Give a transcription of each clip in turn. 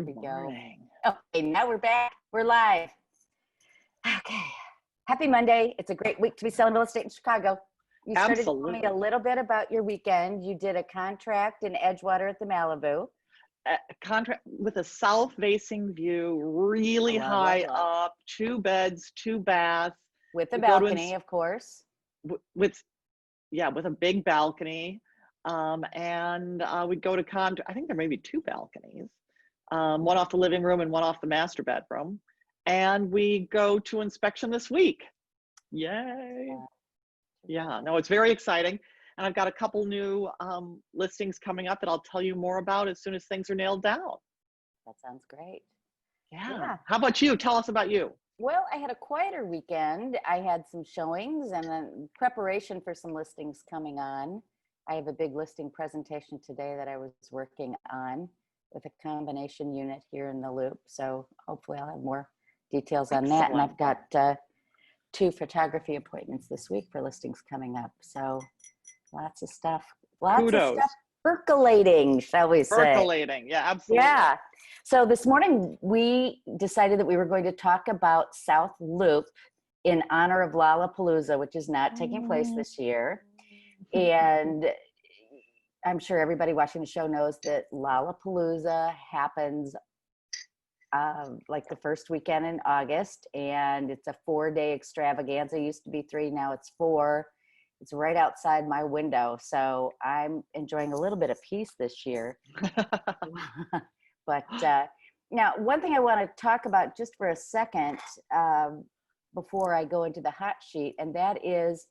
Here we go. morning. Okay, now we're back. We're live. Okay. Happy Monday. It's a great week to be selling real estate in Chicago. You started telling me a little bit about your weekend. You did a contract in Edgewater at the Malibu. A contract with a south-facing view, really high up, 2 beds, 2 baths. With a balcony, of course. With a big balcony. And we'd go to I think there may be 2 balconies, one off the living room and one off the master bedroom. And we go to inspection this week. Yay. Yeah, no, it's very exciting. And I've got a couple new listings coming up that I'll tell you more about as soon as things are nailed down. That sounds great. Yeah. How about you? Tell us about you. Well, I had a quieter weekend. I had some showings and then preparation for some listings coming on. I have a big listing presentation today that I was working on with a combination unit here in the Loop. So hopefully I'll have more details on that. And I've got 2 photography appointments this week for listings coming up. So lots of stuff. Lots of stuff percolating, shall we say. Percolating, yeah, absolutely. Yeah. So this morning we decided that we were going to talk about South Loop in honor of Lollapalooza, which is not taking place this year. And I'm sure everybody watching the show knows that Lollapalooza happens like the first weekend in August, and it's a 4-day extravaganza. It used to be 3, now it's 4. It's right outside my window, so I'm enjoying a little bit of peace this year. But now, one thing I want to talk about just for a second before I go into the hot sheet, and that is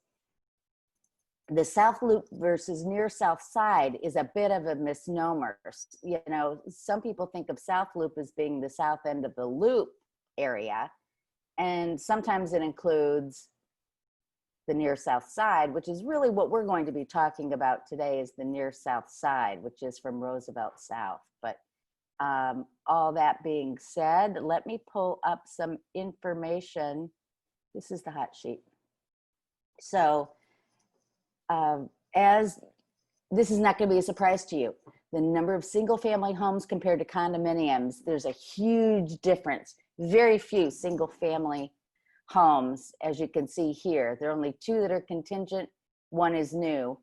the South Loop versus near South Side is a bit of a misnomer. You know, some people think of South Loop as being the south end of the Loop area, and sometimes it includes the near South Side, which is really what we're going to be talking about today, is the near South Side, which is from Roosevelt South. But all that being said, let me pull up some information. This is the hot sheet. So as this is not going to be a surprise to you, the number of single family homes compared to condominiums, there's a huge difference. Very few single family homes, as you can see here. There are only 2 that are contingent, 1 is new,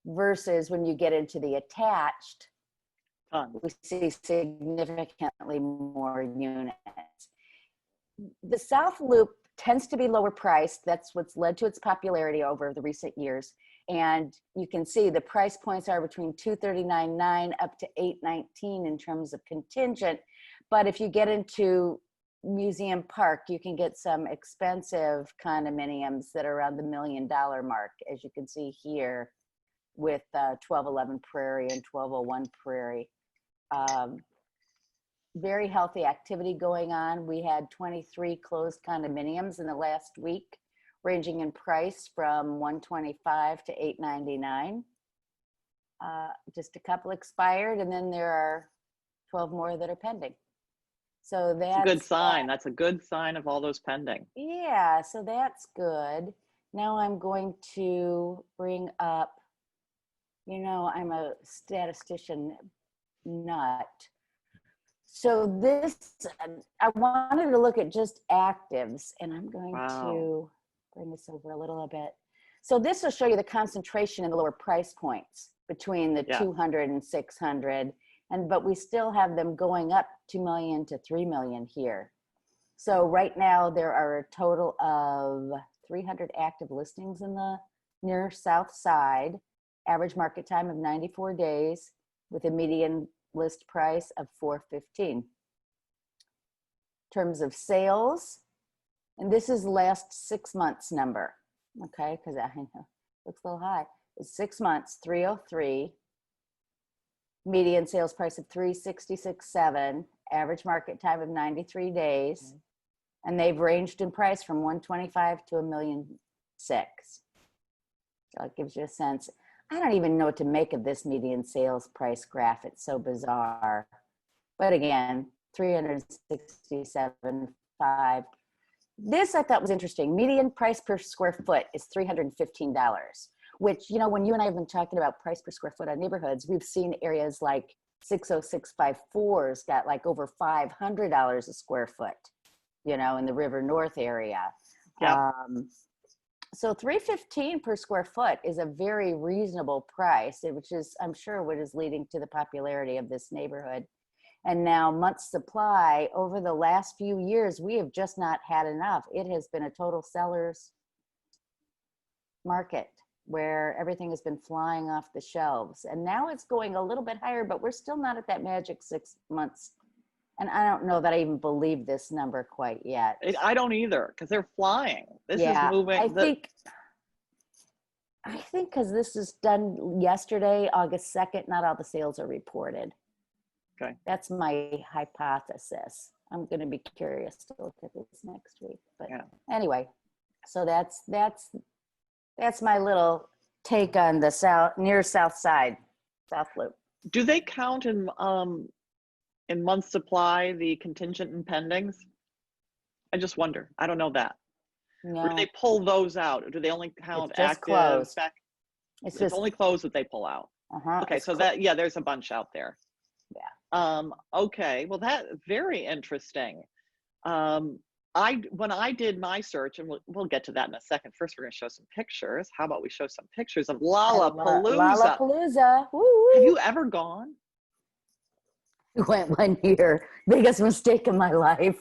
versus when you get into the attached, we see significantly more units. The South Loop tends to be lower priced. That's what's led to its popularity over the recent years. And you can see the price points are between $239,900 up to $819 in terms of contingent. But if you get into Museum Park, you can get some expensive condominiums that are around the $1 million mark, as you can see here with 1211 Prairie and 1201 Prairie. Very healthy activity going on. We had 23 closed condominiums in the last week, ranging in price from $125 to $899. Just a couple expired, and then there are 12 more that are pending. So that's a good sign. That's a good sign of all those pending. Yeah, so that's good. Now I'm going to bring up, you know, I'm a statistician nut. So this, I wanted to look at just actives, and I'm going to bring this over a little bit. So this will show you the concentration in the lower price points between the 200 and 600. But we still have them going up 2 million to 3 million here. So right now there are a total of 300 active listings in the near South Side, average market time of 94 days with a median list price of $415. In terms of sales, and this is last 6 months number, okay, because I know looks a little high. It's 6 months, 303. Median sales price of $366,700, average market time of 93 days, and they've ranged in price from $125,000 to $1.6 million. So it gives you a sense. I don't even know what to make of this median sales price graph. It's so bizarre. But again, $367,500. This I thought was interesting. Median price per square foot is $315. Which, you know, when you and I have been talking about price per square foot on neighborhoods, we've seen areas like 60654's got like over $500 a square foot, you know, in the River North area. Yeah. So $315 per square foot is a very reasonable price, which is, I'm sure, what is leading to the popularity of this neighborhood. And now months supply, over the last few years, we have just not had enough. It has been a total seller's market where everything has been flying off the shelves. And now it's going a little bit higher, but we're still not at that magic 6 months. And I don't know that I even believe this number quite yet. I don't either, because they're flying. This is Yeah, moving. I think because this is done yesterday, August 2nd, not all the sales are reported. Okay. That's my hypothesis. I'm going to be curious to look at this next week. But Yeah. anyway, so that's my little take on the near south side, South Loop. Do they count in month supply the contingent and pendings? I just wonder. I don't know that. No, Or do they pull those out? Or do they only count it's just active? closed. It's just only closed that they pull out. Okay, so there's a bunch out there. Yeah. Okay, well, that very interesting. When I did my search, and we'll get to that in a second. First, we're going to show some pictures. How about we show some pictures of Lollapalooza? Lollapalooza. Woo. Have you ever gone? We went one year. Biggest mistake of my life.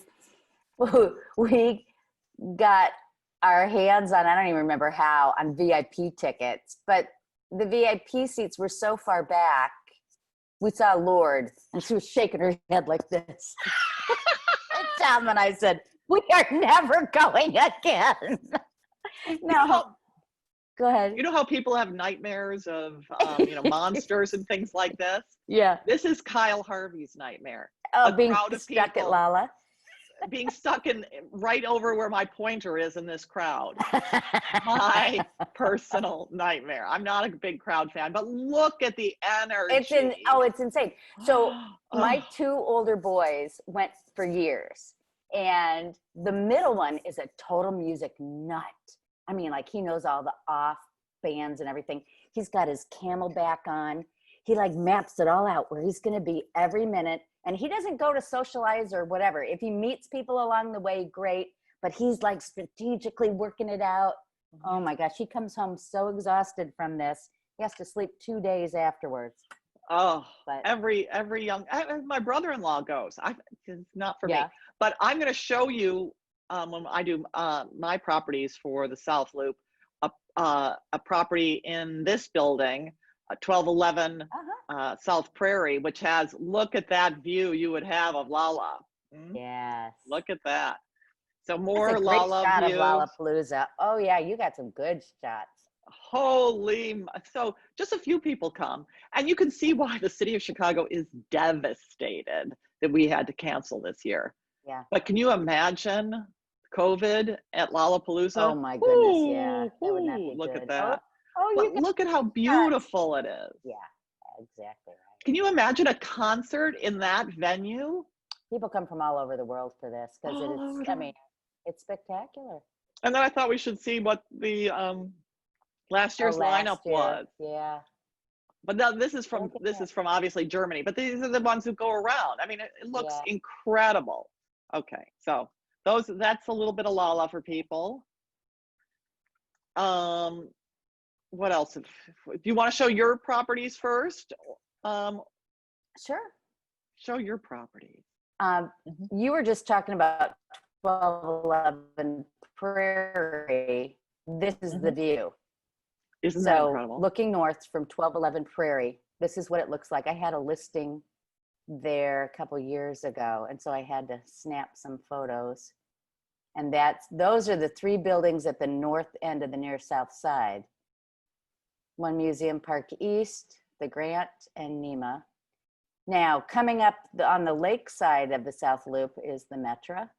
We got our hands on, I don't even remember how, on VIP tickets, but the VIP seats were so far back. We saw Lord, and she was shaking her head like this. And Tom and I said, "We are never going again." No, go ahead. You know how people have nightmares of monsters and things like this? Yeah. This is Kyle Harvey's nightmare. Oh, A being crowd of stuck at people Lala. being stuck in right over where my pointer is in this crowd. My personal nightmare. I'm not a big crowd fan, but look at the energy. It's insane. So my two older boys went for years, and the middle one is a total music nut. I mean, like, he knows all the off bands and everything. He's got his Camelback on. He like maps it all out where he's going to be every minute. And he doesn't go to socialize or whatever. If he meets people along the way, great. But he's like strategically working it out. Oh my gosh, he comes home so exhausted from this. He has to sleep 2 days afterwards. Oh, but every young, my brother-in-law goes. It's not for me. But I'm going to show you when I do my properties for the South Loop, a property in this building, 1211 South Prairie, which has, look at that view you would have of Lala. Yes. Look at that. So more That's a great Lala shot views. of Lollapalooza. Oh yeah, you got some good shots. So just a few people come, and you can see why the city of Chicago is devastated that we had to cancel this year. Yeah. But can you imagine COVID at Lollapalooza? Oh my goodness, yeah. That would not be look good. at that. But look at how beautiful it is. Yeah, exactly right. Can you imagine a concert in that venue? People come from all over the world for this because it's spectacular. And then I thought we should see what the last year's lineup was. Yeah. But now this is from obviously Germany, but these are the ones who go around. I mean, it looks incredible. Okay, so that's a little bit of Lala for people. What else? Do you want to show your properties first? Sure. Show your properties. You were just talking about 1211 Prairie. This is the view. Isn't that incredible? Looking north from 1211 Prairie, this is what it looks like. I had a listing there a couple years ago, and so I had to snap some photos. And those are the three buildings at the north end of the near south side. One Museum Park East, the Grant, and Nema. Now, coming up on the lake side of the South Loop is the Metra.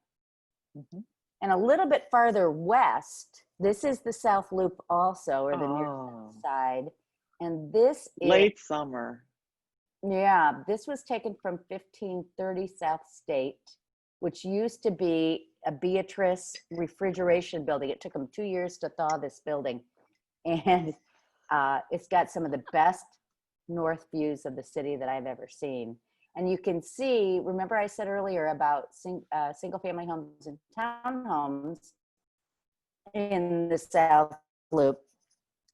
And a little bit farther west, this is the South Loop also, or the near south side. And this is late summer. Yeah, this was taken from 1530 South State, which used to be a Beatrice refrigeration building. It took them 2 years to thaw this building. And it's got some of the best north views of the city that I've ever seen. And you can see, remember I said earlier about single family homes and townhomes in the South Loop.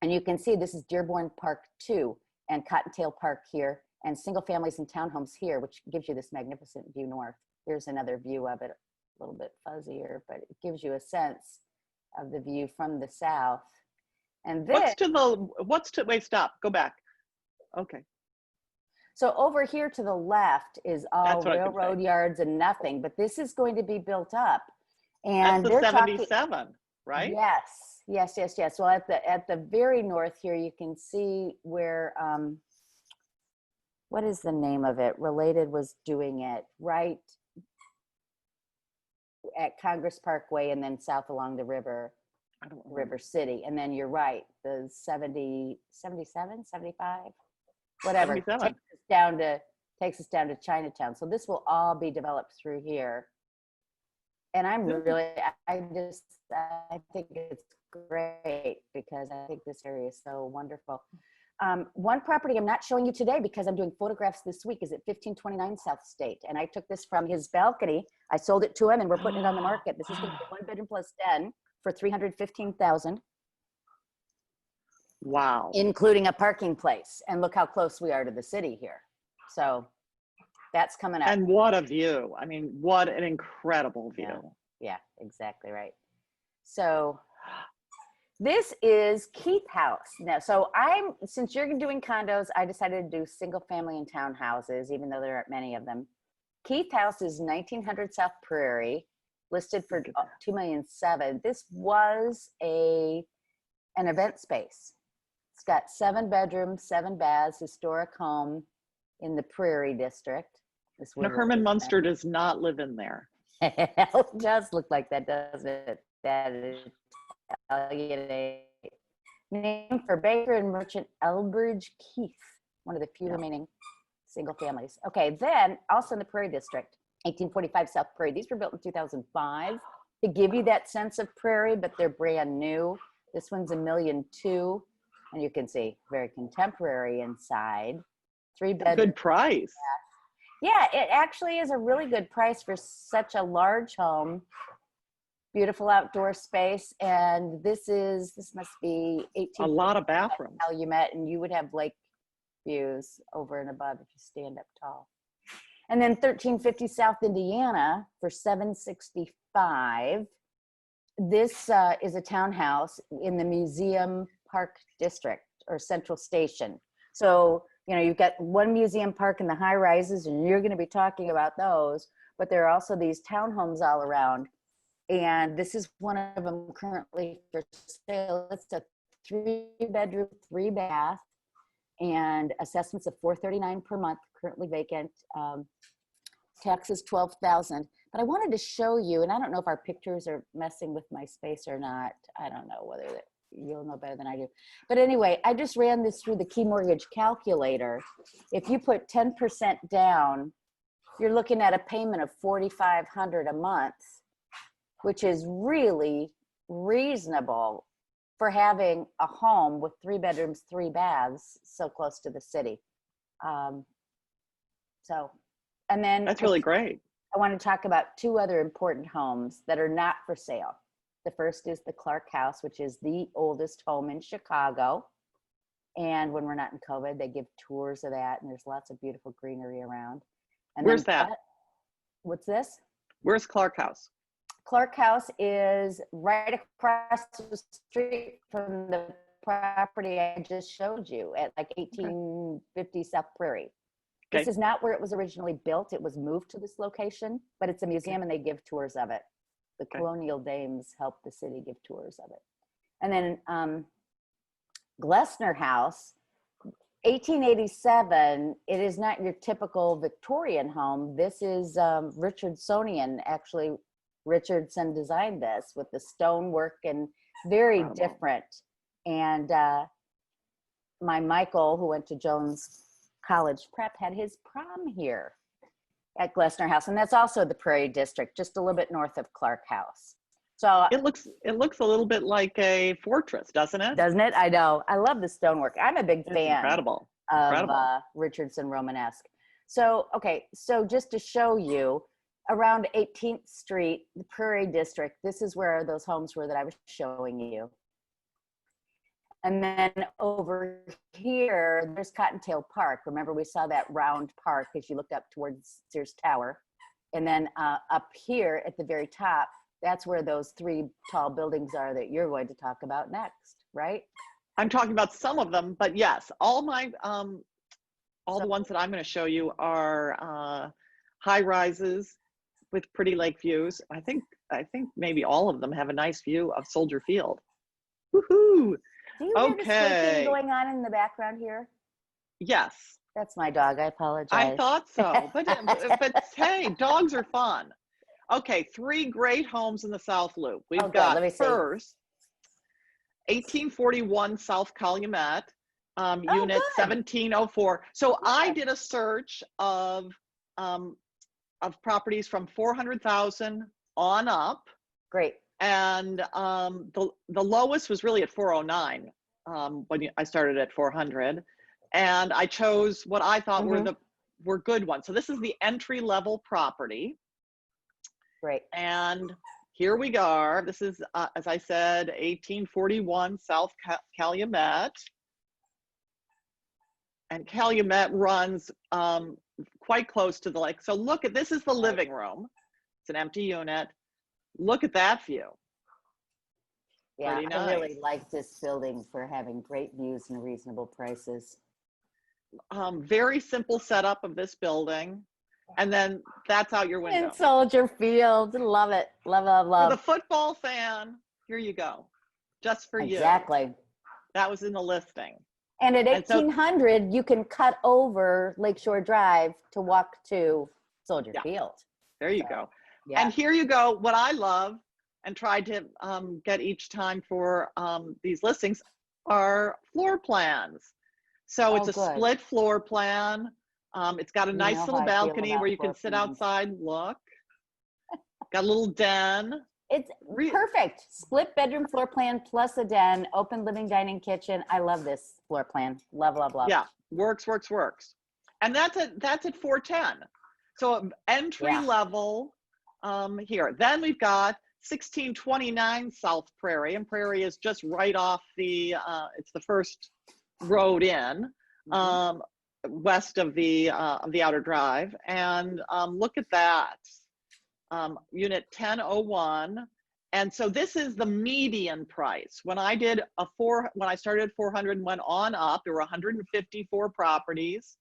And you can see this is Dearborn Park II and Cottontail Park here, and single families and townhomes here, which gives you this magnificent view north. Here's another view of it, a little bit fuzzier, but it gives you a sense of the view from the south. And then, wait, stop, go back. Okay. so over here to the left is all That's what I was gonna railroad say. yards and nothing, but this is going to be built up. That's And the they're talking, 77, right? yes. Well, at the very north here, you can see where, what is the name of it? Related was doing it right at Congress Parkway and then south along the river, I don't know. River City. And then you're right, the 77, 75, whatever, 77. takes us down to Chinatown. So this will all be developed through here. And I'm really, I think it's great because I think this area is so wonderful. One property I'm not showing you today because I'm doing photographs this week is at 1529 South State. And I took this from his balcony. I sold it to him and we're putting it on the market. This is going to be 1 bedroom plus den for $315,000. Wow. Including a parking place. And look how close we are to the city here. So that's coming up. And what a view. I mean, what an incredible view. Yeah, exactly right. So this is Keith House. Now, so since you're doing condos, I decided to do single family and townhouses, even though there aren't many of them. Keith House is 1900 South Prairie, listed for $2,700,000. This was an event space. It's got 7 bedrooms, 7 baths, historic home in the Prairie District. Now, Herman Munster does not live in there. It does look like that, doesn't it? That is Italian name for Baker and Merchant Elbridge Keith, one of the few remaining single families. Okay, then also in the Prairie District, 1845 South Prairie. These were built in 2005 to give you that sense of prairie, but they're brand new. This one's $1,200,000, and you can see very contemporary inside. 3 bedrooms. Good price. Yeah, it actually is a really good price for such a large home. Beautiful outdoor space, and this must be 18. A lot of bathrooms. Calumet, and you would have lake views over and above if you stand up tall. And then 1350 South Indiana for $765,000. This is a townhouse in the Museum Park District or Central Station. So, you know, you've got one museum park in the high rises, and you're going to be talking about those, but there are also these townhomes all around. And this is one of them currently for sale. It's a 3 bedroom, 3 bath, and assessments of $439 per month, currently vacant. Taxes $12,000. But I wanted to show you, and I don't know if our pictures are messing with my space or not. I don't know whether you'll know better than I do. But anyway, I just ran this through the Key Mortgage calculator. If you put 10% down, you're looking at a payment of $4,500 a month, which is really reasonable for having a home with 3 bedrooms, 3 baths, so close to the city. And then That's really great. I want to talk about 2 other important homes that are not for sale. The first is the Clarke House, which is the oldest home in Chicago. And when we're not in COVID, they give tours of that, and there's lots of beautiful greenery around. And Where's that? What's this? Where's Clarke House? Clarke House is right across the street from the property I just showed you at like 1850 South Prairie. Okay. This is not where it was originally built. It was moved to this location, but it's a museum and they give tours of it. The colonial dames helped the city give tours of it. And then Glessner House, 1887, it is not your typical Victorian home. This is Richardsonian. Actually, Richardson designed this with the stonework and very different. And my Michael, who went to Jones College Prep, had his prom here at Glessner House. And that's also the Prairie District, just a little bit north of Clarke House. So it looks a little bit like a fortress, doesn't it? Doesn't it? I know. I love the stonework. I'm a big fan incredible of Incredible. Richardson Romanesque. So, okay, so just to show you, around 18th Street, the Prairie District, this is where those homes were that I was showing you. And then over here, there's Cottontail Park. Remember, we saw that round park as you looked up towards Sears Tower. And then up here at the very top, that's where those 3 tall buildings are that you're going to talk about next, right? I'm talking about some of them, but yes, all my all the ones that I'm going to show you are high rises with pretty lake views. I think maybe all of them have a nice view of Soldier Field. Woohoo! Do you hear the squeaking Okay. going on in the background here? Yes, That's my dog. I apologize. I thought so. But hey, dogs are fun. Okay, 3 great homes in the South Loop. We've got let me see. first 1841 South Calumet, unit good. 1704. So I did a search of properties from 400,000 on up. Great. And the lowest was really at 409 when I started at 400, and I chose what I thought were good ones. So this is the entry level property. Great. And here we go. This is, as I said, 1841 South Calumet, and Calumet runs quite close to the lake. So look at, this is the living room. It's an empty unit. Look at that view. Yeah, Pretty I really nice. like this building for having great views and reasonable prices. Very simple setup of this building. And then that's out your window. In Soldier Field. Love it. Love, love, For love. the football fan, here you go. Just for you. Exactly. That was in the listing. And at And so- 1800, you can cut over Lakeshore Drive to walk to Soldier Field. There you go. Yeah. And here you go. What I love and tried to get each time for these listings are floor plans. So it's a good. split floor plan. It's got a nice know little how I feel balcony about where you can floor sit plans. outside and look. Got a little den. It's perfect. Split bedroom floor plan plus a den, open living, dining, kitchen. I love this floor plan. Love, love, love. Yeah, works. And that's at 410. So entry level here. Then we've got 1629 South Prairie, and Prairie is just right off the, it's the first road in, west of the outer drive. And look at that, unit 1001. And so this is the median price. When I started at 400 and went on up, there were 154 properties,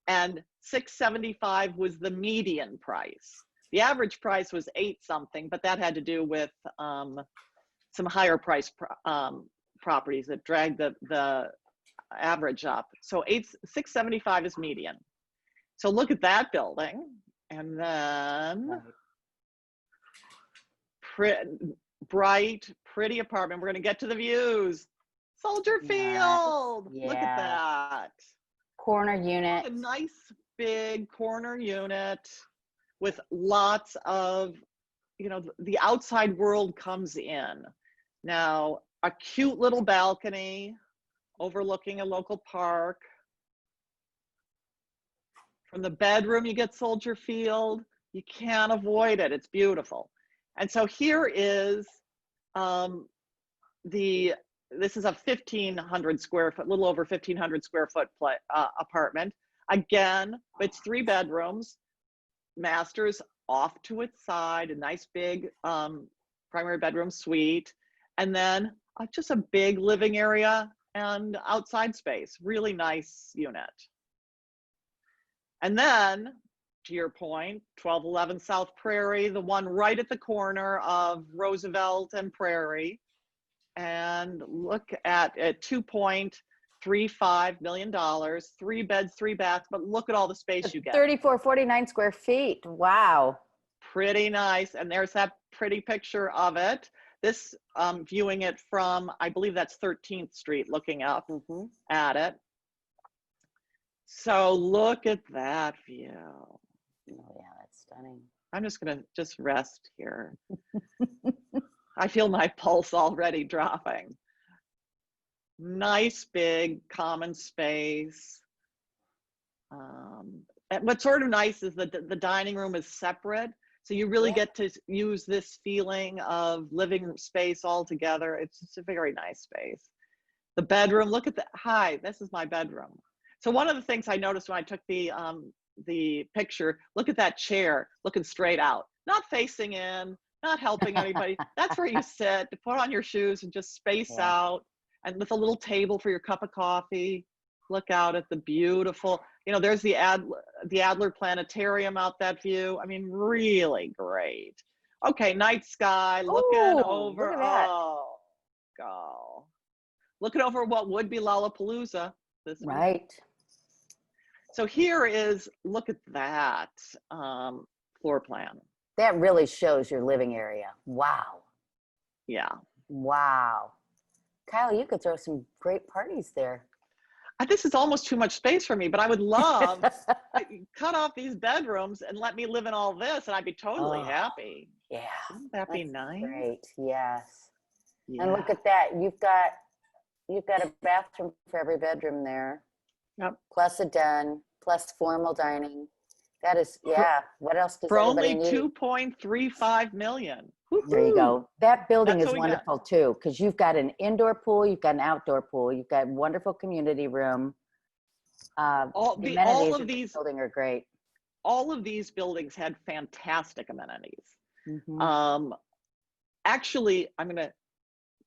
and 675 was the median price. The average price was 8 something, but that had to do with some higher price properties that dragged the average up. So 675 is median. So look at that building, and then bright, pretty apartment. We're going to get to the views. Soldier Field. Yeah. Look at that. Corner unit. A nice big corner unit with lots of, the outside world comes in. Now, a cute little balcony overlooking a local park. From the bedroom, you get Soldier Field. You can't avoid it. It's beautiful. And so here is this is a 1,500 square foot, little over 1,500 square foot apartment. Again, it's 3 bedrooms, master's off to its side, a nice big primary bedroom suite, and then just a big living area and outside space. Really nice unit. And then, to your point, 1211 South Prairie, the one right at the corner of Roosevelt and Prairie. And look at $2.35 million, 3 beds, 3 baths, but look at all the space you get. 3,449 square feet. Wow. Pretty nice. And there's that pretty picture of it. This, viewing it from, I believe that's 13th Street, looking up at it. So look at that view. Oh yeah, that's stunning. I'm just gonna rest here. I feel my pulse already dropping. Nice big common space. And what's sort of nice is that the dining room is separate. So you really Yeah. get to use this feeling of living space all together. It's just a very nice space. The bedroom, look at hi, this is my bedroom. So one of the things I noticed when I took the picture, look at that chair, looking straight out, not facing in, not helping anybody. That's where you sit to put on your shoes and just space Yeah. out, and with a little table for your cup of coffee. Look out at the beautiful, there's the Adler Planetarium out that view. I mean, really great. Okay, night sky, looking Oh, look over, at that. God. Looking over what would be Lollapalooza this week. Right. So here is, look at that floor plan. That really shows your living area. Wow. Yeah. Wow. Kyle, you could throw some great parties there. This is almost too much space for me, but I would love cut off these bedrooms and let me live in all this, and I'd be totally happy. Yeah. Wouldn't that be nice? Great. Yes. Yeah. And look at that. You've got a bathroom for every bedroom there. Yep. Plus a den, plus formal dining. That is, yeah. What else does For anybody only need? $2.35 million. There you go. That building That's is what we got. wonderful too, because you've got an indoor pool, you've got an outdoor pool, you've got wonderful community room. The amenities of this building are great. All of these buildings had fantastic amenities. Mhm. Actually,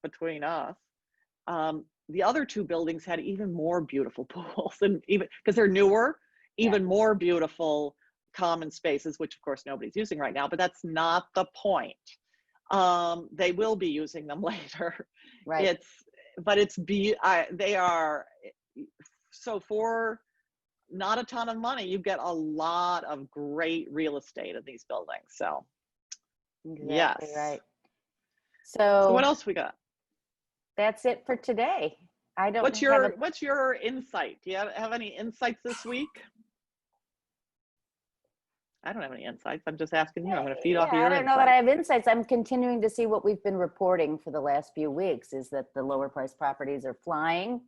between us, the other two buildings had even more beautiful pools, and even because they're newer, even more beautiful common spaces, which of course nobody's using right now, but that's not the point. They will be using them later. Right. They are, so for not a ton of money, you get a lot of great real estate in these buildings. So Exactly yes. right. So what else we got? That's it for today. I don't What's your insight? Do you have any insights this week? I don't have any insights. I'm just asking you. I'm going to feed off of your I don't know insights. that I have insights. I'm continuing to see what we've been reporting for the last few weeks is that the lower price properties are flying.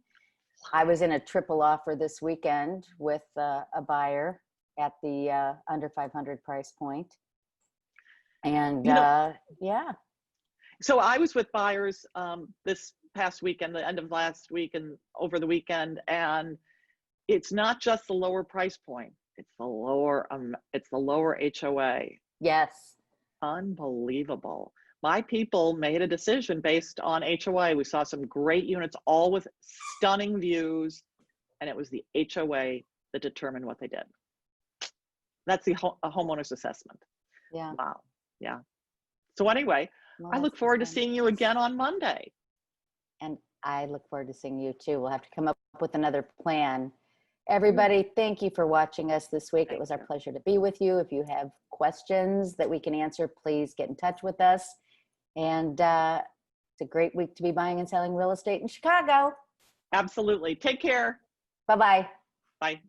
I was in a triple offer this weekend with a buyer at the under 500 price point. And yeah. So I was with buyers this past weekend, the end of last week and over the weekend, and it's not just the lower price point. It's the lower HOA. Yes. Unbelievable. My people made a decision based on HOA. We saw some great units, all with stunning views, and it was the HOA that determined what they did. That's the homeowner's assessment. Yeah. Wow. Yeah. So anyway, I look forward to seeing you again on Monday. And I look forward to seeing you too. We'll have to come up with another plan. Everybody, thank you for watching us this week. It was our pleasure to be with you. If you have questions that we can answer, please get in touch with us. And it's a great week to be buying and selling real estate in Chicago. Absolutely. Take care. Bye-bye. Bye.